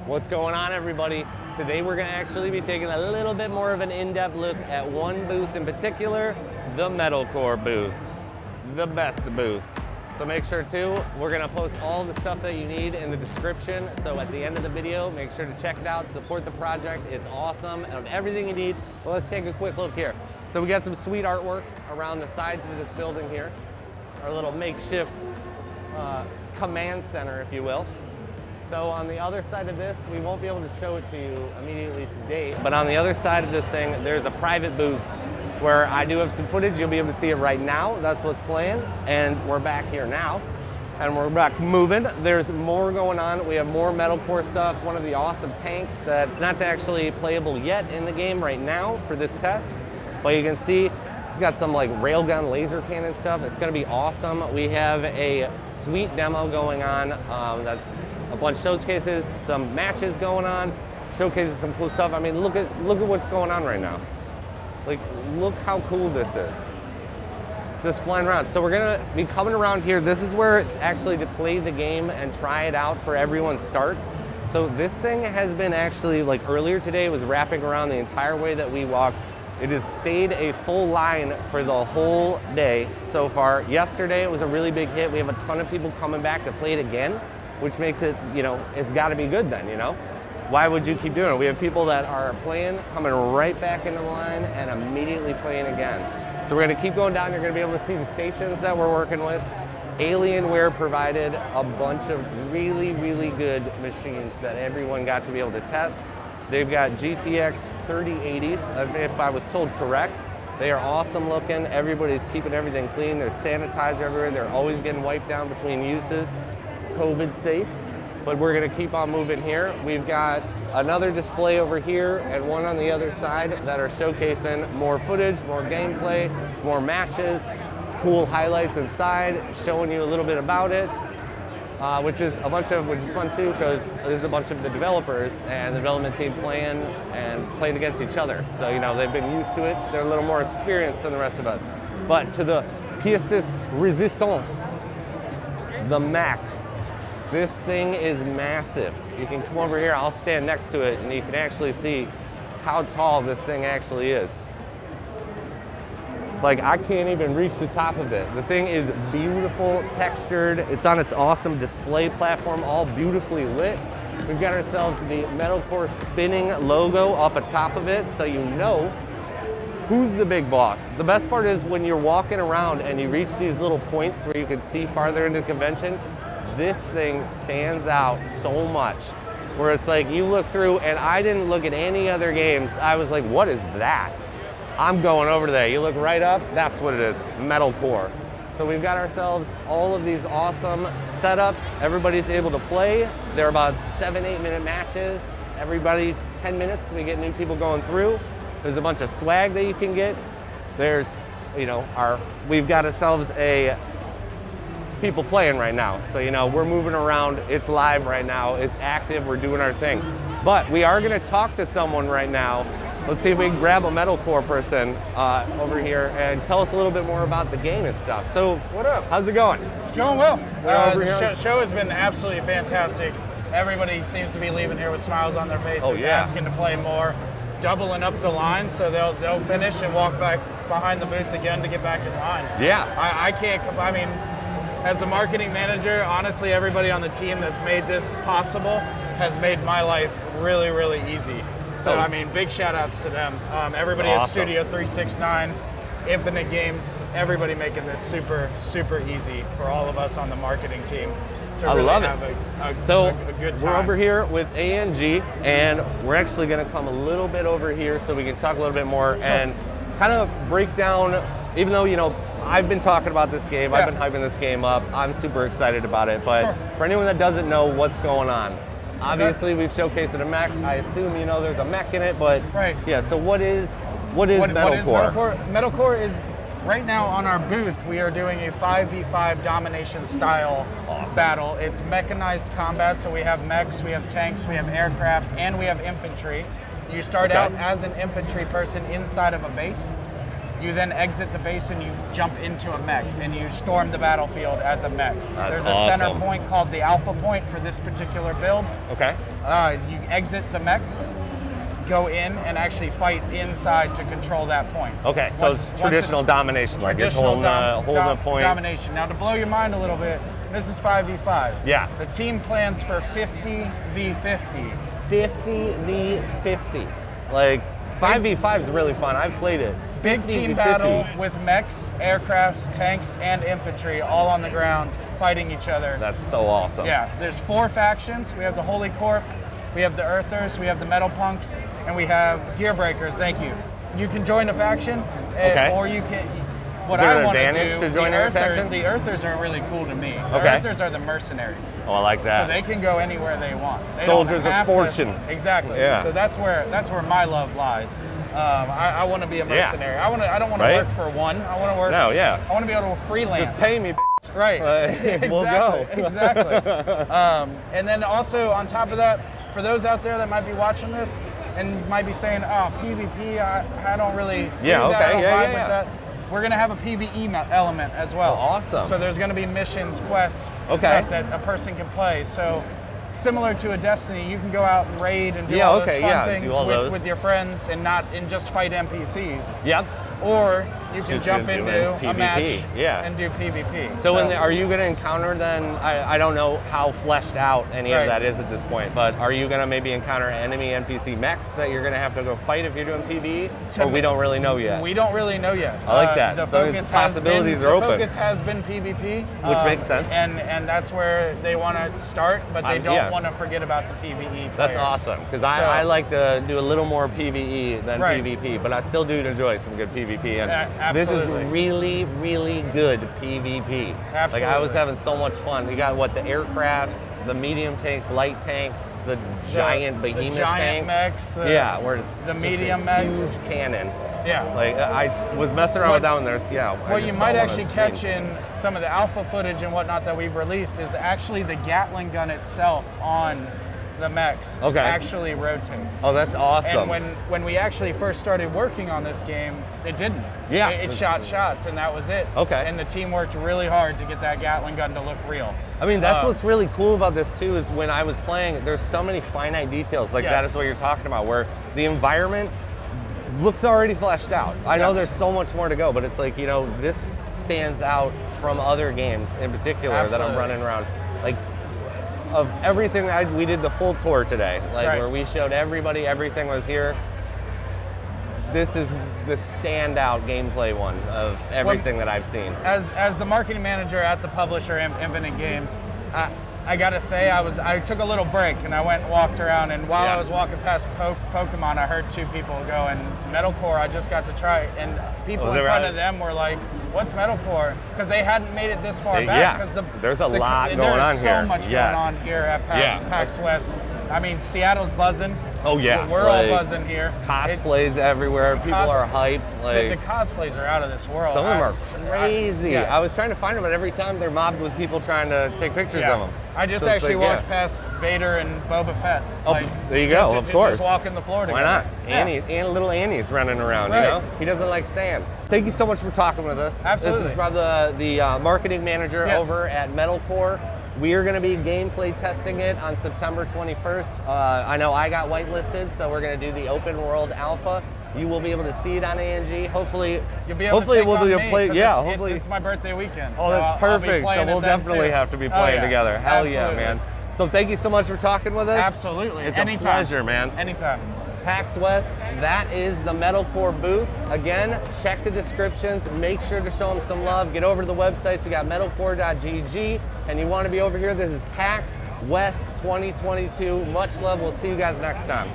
What's going on, everybody? Today we're going to actually be taking a little bit more of an in-depth look at one booth in particular, the Metalcore booth, the best booth. So make sure too, we're going to post all the stuff that you need in the description. So at the end of the video, make sure to check it out, support the project. It's awesome and everything you need. Well, let's take a quick look here. So we got some sweet artwork around the sides of this building here. Our little makeshift command center, if you will. So on the other side of this, we won't be able to show it to you immediately today, but on the other side of this thing, there's a private booth where I do have some footage. You'll be able to see it right now. That's what's playing. And we're back here now. And we're back moving. There's more going on. We have more Metalcore stuff. One of the awesome tanks that's not actually playable yet in the game right now for this test. But you can see it's got some like railgun laser cannon stuff. It's gonna be awesome. We have a sweet demo going on. That's a bunch of showcases, some matches going on, showcases some cool stuff. I mean, look at what's going on right now. Like, look how cool this is. Just flying around. So we're gonna be coming around here. This is where actually to play the game and try it out for everyone starts. So this thing has been actually, like earlier today, it was wrapping around the entire way that we walked. It has stayed a full line for the whole day so far. Yesterday it was a really big hit. We have a ton of people coming back to play it again, which makes it, you know, it's gotta be good then, you know? Why would you keep doing it? We have people that are playing, coming right back into the line and immediately playing again. So we're gonna keep going down. You're gonna be able to see the stations that we're working with. Alienware provided a bunch of really, really good machines that everyone got to be able to test. They've got GTX 3080s, if I was told correct. They are awesome looking. Everybody's keeping everything clean. There's sanitizer everywhere. They're always getting wiped down between uses. COVID safe, but we're gonna keep on moving here. We've got another display over here and one on the other side that are showcasing more footage, more gameplay, more matches, cool highlights inside, showing you a little bit about it. Which is fun too, because there's a bunch of the developers and the development team playing against each other. So, you know, they've been used to it. They're a little more experienced than the rest of us. But to the pièce de résistance, the Mac. This thing is massive. You can come over here, I'll stand next to it, and you can actually see how tall this thing actually is. Like, I can't even reach the top of it. The thing is beautiful, textured. It's on its awesome display platform, all beautifully lit. We've got ourselves the Metalcore spinning logo up atop of it, so you know who's the big boss. The best part is when you're walking around and you reach these little points where you can see farther into the convention, this thing stands out so much. Where it's like, you look through, and I didn't look at any other games. I was like, what is that? I'm going over there. You look right up, that's what it is, Metalcore. So we've got ourselves all of these awesome setups. Everybody's able to play. They're about 7-8 minute matches. Everybody 10 minutes, we get new people going through. There's a bunch of swag that you can get. There's, you know, we've got ourselves people playing right now. So, you know, we're moving around. It's live right now. It's active. We're doing our thing. But we are going to talk to someone right now. Let's see if we can grab a Metalcore person over here and tell us a little bit more about the game and stuff. So, what up? How's it going? It's going well. The show has been absolutely fantastic. Everybody seems to be leaving here with smiles on their faces, asking to play more, doubling up the line, so they'll finish and walk back behind the booth again to get back in line. Yeah. I mean, as the marketing manager, honestly, everybody on the team that's made this possible has made my life really, really easy. So, I mean, big shout outs to them. Everybody at Studio 369, Infinite Games, everybody making this super, super easy for all of us on the marketing team to really have a good time. We're over here with ANG, and we're actually going to come a little bit over here so we can talk a little bit more and kind of break down, even though, you know, I've been talking about this game, I've been hyping this game up, I'm super excited about it, but for anyone that doesn't know what's going on, obviously we've showcased a mech. I assume you know there's a mech in it, but yeah, so what is Metalcore? What is Metalcore? Metalcore is, right now on our booth, we are doing a 5v5 domination style battle. It's mechanized combat, so we have mechs, we have tanks, we have aircrafts, and we have infantry. You start out as an infantry person inside of a base. You then exit the base and you jump into a mech, and you storm the battlefield as a mech. That's There's a awesome. center point called the Alpha Point for this particular build. Okay. You exit the mech, go in, and actually fight inside to control that point. Okay, so it's traditional domination, like it's holding a point. Domination. Now, to blow your mind a little bit, this is 5v5. Yeah. The team plans for 50v50. 50v50. Like, 5v5 is really fun. I've played it. Big 50v50. team battle with mechs, aircrafts, tanks, and infantry all on the ground fighting each other. That's so awesome. Yeah, there's 4 factions. We have the Holy Corp, we have the Earthers, we have the Metal Punks, and we have Gear Breakers. Thank you. You can join a faction, Okay. or you can. What Is there I an want advantage do, to join the a faction? The Earthers are really cool to me. The Okay. Earthers are the mercenaries. Oh, I like that. So they can go anywhere they want. They Soldiers don't of have fortune. Exactly. Yeah. So that's where my love lies. I want to be a Yeah. mercenary. I don't want to Right? work for one. I want to work. No, yeah. I want to be able to freelance. Just pay me, Right. We'll go. Exactly. And then also on top of that, for those out there that might be watching this and might be saying, "Oh, PvP, I don't really Yeah, do that. okay, I don't yeah, vibe yeah, with yeah. that." We're gonna have a PvE element as well. Oh, awesome. So there's gonna be missions, quests, and Okay. stuff that a person can play. So similar to a Destiny, you can go out and raid and do Yeah, all okay, those fun yeah, things do all those. with your friends and just fight NPCs. Yep. Or you can Just jump do into a PvP, match yeah. and do PvP. So are you going to encounter then, I don't know how fleshed out any Right. of that is at this point, but are you going to maybe encounter enemy NPC mechs that you're going to have to go fight if you're doing PvE? Or we don't really know yet? We don't really know yet. I like that. The So focus its possibilities are open. The focus has been PvP. Which makes sense. And that's where they want to start, but they don't yeah. want to forget about the PvE players. That's awesome, because I like to do a little more PvE than Right. PvP, but I still do enjoy some good PvP. And this is Absolutely. really, really good PvP. Like, I was Absolutely. having so much fun. You got the aircrafts, the medium tanks, light tanks, the giant behemoth the giant tanks. mechs, yeah, where it's the just medium a mechs. huge cannon. Yeah. Like, I was messing around with that one there. Yeah. I What just you saw might one on actually stream. catch in some of the alpha footage and whatnot that we've released is actually the Gatling gun itself on the mechs Okay. actually rotates. Oh, that's awesome. And when we actually first started working on this game, it didn't. Yeah. It shot shots and that was it. Okay. And the team worked really hard to get that Gatling gun to look real. I mean, that's what's really cool about this too, is when I was playing, there's so many finite details. Like, that Yes. is what you're talking about, where the environment looks already fleshed out. I know there's so much more to go, but it's like, this stands out from other games in particular that I'm Absolutely. running around. Like, of everything that we did the full tour today, like Right. where we showed everybody everything was here. This is the standout gameplay one of everything that I've seen. As the marketing manager at the publisher Infinite Games, I gotta say I took a little break and I went and walked around, and while Yeah. I was walking past Pokemon, I heard 2 people go, and Metalcore I just got to try, and people Oh, in they were front at of it? them were like, "What's Metalcore?" Because they hadn't made it this far Yeah. back. Because There's a lot going on There's here. so much Yes. going on here at Yeah. PAX West. I mean, Seattle's buzzing. Oh yeah, We're like, all buzzing here. Cosplays everywhere. People are hyped. The Like, cosplays are out of this world. some of them are I- crazy. yes. I was trying to find them, but every time they're mobbed with people trying to take pictures of them. I just So it's actually like, walked past Vader and Boba Fett. Oh, there you go, of course. Just walking the floor together. Why not? Yeah. Little Annie's running around, Right. He doesn't like sand. Thank you so much for talking with us. Absolutely. This is Rob, the marketing manager Yes. over at Metalcore. We are going to be gameplay testing it on September 21st. I know I got whitelisted, so we're going to do the open world alpha. You will be able to see it on ANG. Hopefully, You'll be able hopefully to take we'll on be me, able to play. 'cause Yeah, it's, hopefully. it's my birthday weekend. Oh, so that's I'll be perfect. So playing we'll it then, definitely too. have to be Oh, playing yeah. together. Hell yeah, Absolutely. man. So thank you so much for talking with us. Absolutely. It's Anytime. a pleasure, man. Anytime. PAX West, that is the Metalcore booth. Again, check the descriptions. Make sure to show them some love. Get over to the websites. You got metalcore.gg, and you want to be over here. This is PAX West 2022. Much love. We'll see you guys next time.